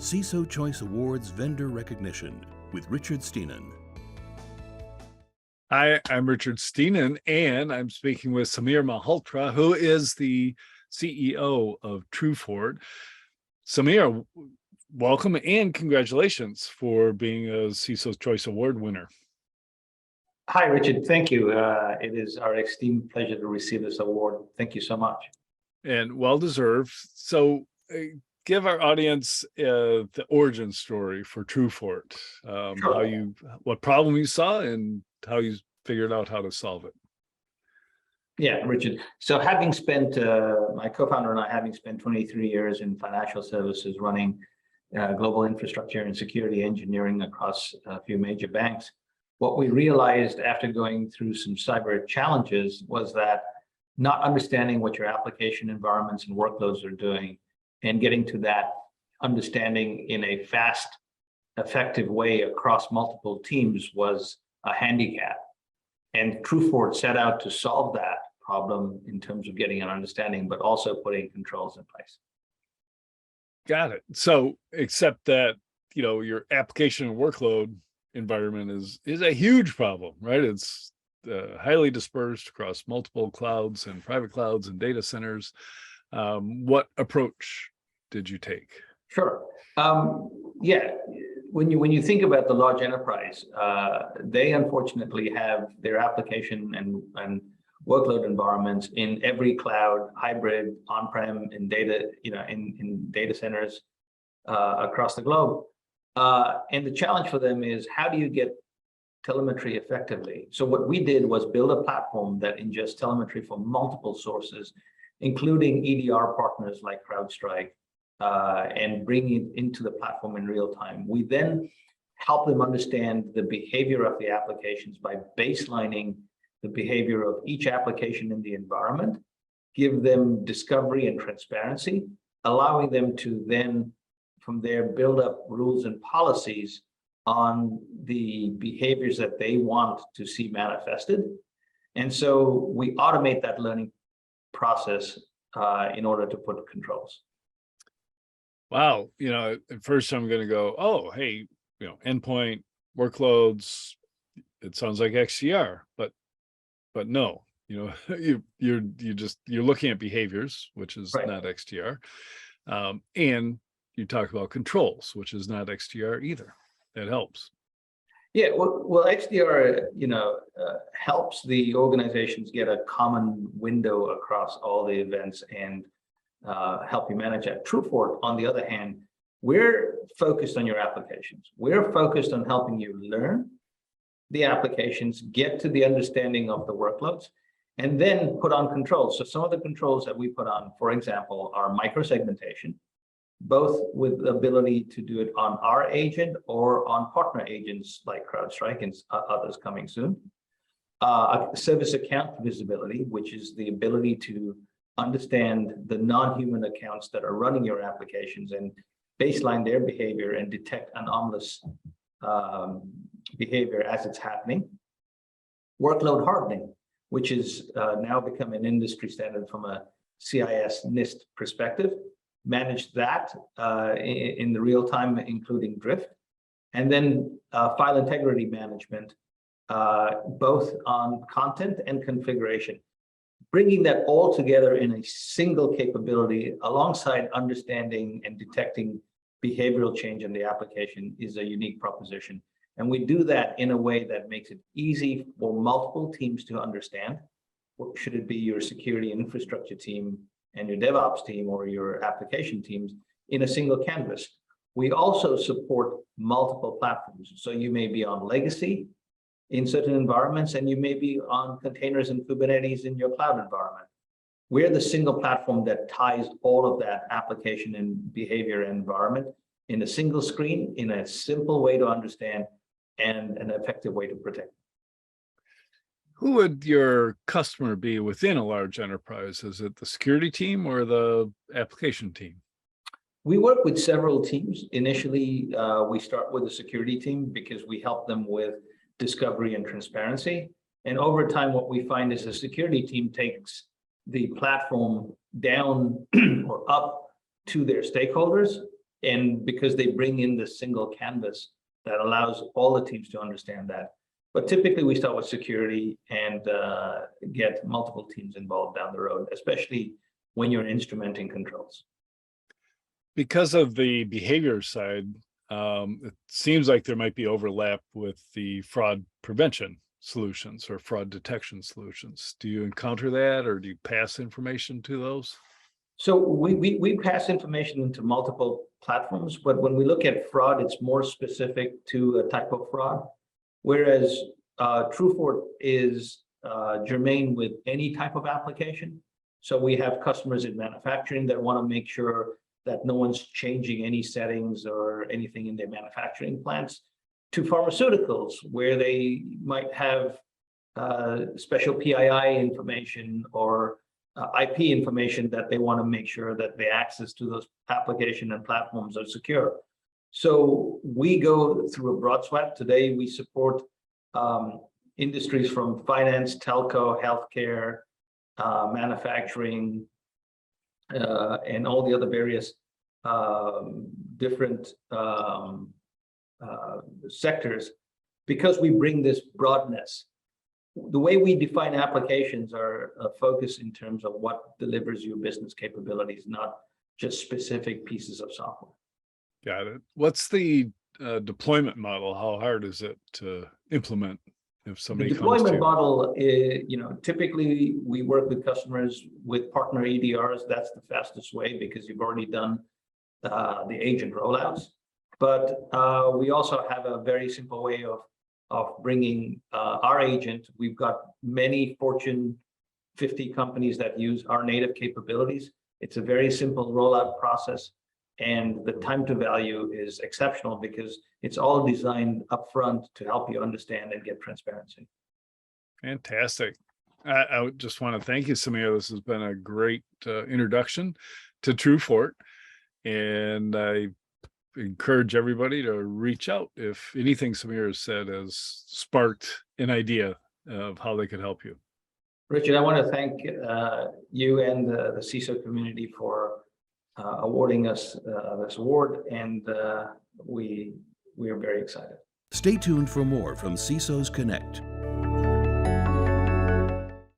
CISO Choice Awards Vendor Recognition with Richard Stiennon. Hi, I'm Richard Stiennon, and I'm speaking with Sameer Malhotra, who is the CEO of TrueFort. Sameer, welcome and congratulations for being a CISO Choice Award winner. Hi, Richard. Thank you. It is our esteemed pleasure to receive this award. Thank you so much. And well-deserved. So give our audience the origin story for TrueFort, Sure. what problem you saw and how you figured out how to solve it. Yeah, Richard. So having spent, my co-founder and I, having spent 23 years in financial services running global infrastructure and security engineering across a few major banks, what we realized after going through some cyber challenges was that not understanding what your application environments and workloads are doing and getting to that understanding in a fast, effective way across multiple teams was a handicap. And TrueFort set out to solve that problem in terms of getting an understanding, but also putting controls in place. Got it. So except that, your application and workload environment is a huge problem, right? It's highly dispersed across multiple clouds and private clouds and data centers. What approach did you take? Sure. Yeah. When you think about the large enterprise, they unfortunately have their application and workload environments in every cloud, hybrid, on-prem, in data, in data centers across the globe. And the challenge for them is, how do you get telemetry effectively? So what we did was build a platform that ingests telemetry from multiple sources, including EDR partners like CrowdStrike, and bring it into the platform in real time. We then help them understand the behavior of the applications by baselining the behavior of each application in the environment, give them discovery and transparency, allowing them to then, from there, build up rules and policies on the behaviors that they want to see manifested. And so we automate that learning process in order to put controls. Wow. At first I'm going to go, oh, hey, endpoint workloads, it sounds like XDR, but no, you're looking at behaviors, which is Right. not XDR. And you talk about controls, which is not XDR either. That helps. Yeah, well, XDR, helps the organizations get a common window across all the events and help you manage that. TrueFort, on the other hand, we're focused on your applications. We're focused on helping you learn the applications, get to the understanding of the workloads, and then put on controls. So some of the controls that we put on, for example, are microsegmentation, both with the ability to do it on our agent or on partner agents like CrowdStrike and others coming soon. Service account visibility, which is the ability to understand the non-human accounts that are running your applications and baseline their behavior and detect anomalous behavior as it's happening. Workload hardening, which is now become an industry standard from a CIS NIST perspective. Manage that in the real time, including drift. And then file integrity management, both on content and configuration. Bringing that all together in a single capability alongside understanding and detecting behavioral change in the application is a unique proposition. And we do that in a way that makes it easy for multiple teams to understand. Should it be your security and infrastructure team and your DevOps team or your application teams in a single canvas? We also support multiple platforms. So you may be on legacy in certain environments, and you may be on containers and Kubernetes in your cloud environment. We're the single platform that ties all of that application and behavior environment in a single screen, in a simple way to understand and an effective way to protect. Who would your customer be within a large enterprise? Is it the security team or the application team? We work with several teams. Initially, we start with the security team because we help them with discovery and transparency. And over time, what we find is the security team takes the platform down or up to their stakeholders And because they bring in this single canvas that allows all the teams to understand that. But typically we start with security and get multiple teams involved down the road, especially when you're instrumenting controls. Because of the behavior side, it seems like there might be overlap with the fraud prevention solutions or fraud detection solutions. Do you encounter that, or do you pass information to those? So we pass information into multiple platforms, but when we look at fraud, it's more specific to a type of fraud, whereas TrueFort is germane with any type of application. So we have customers in manufacturing that want to make sure that no one's changing any settings or anything in their manufacturing plants, to pharmaceuticals, where they might have special PII information or IP information that they want to make sure that the access to those application and platforms are secure. So we go through a broad sweep. Today, we support industries from finance, telco, healthcare, manufacturing, and all the other various different sectors, because we bring this broadness. The way we define applications are focused in terms of what delivers you business capabilities, not just specific pieces of software. Got it. What's the deployment model? How hard is it to implement if somebody The comes to deployment you? model is, typically we work with customers with partner EDRs. That's the fastest way because you've already done the agent rollouts. But we also have a very simple way of bringing our agent. We've got many Fortune 50 companies that use our native capabilities. It's a very simple rollout process, and the time to value is exceptional because it's all designed upfront to help you understand and get transparency. Fantastic. I would just want to thank you, Sameer. This has been a great introduction to TrueFort, and I encourage everybody to reach out if anything Sameer has said has sparked an idea of how they could help you. Richard, I want to thank you and the CISO community for awarding us this award, and we are very excited. Stay tuned for more from CISO's Connect.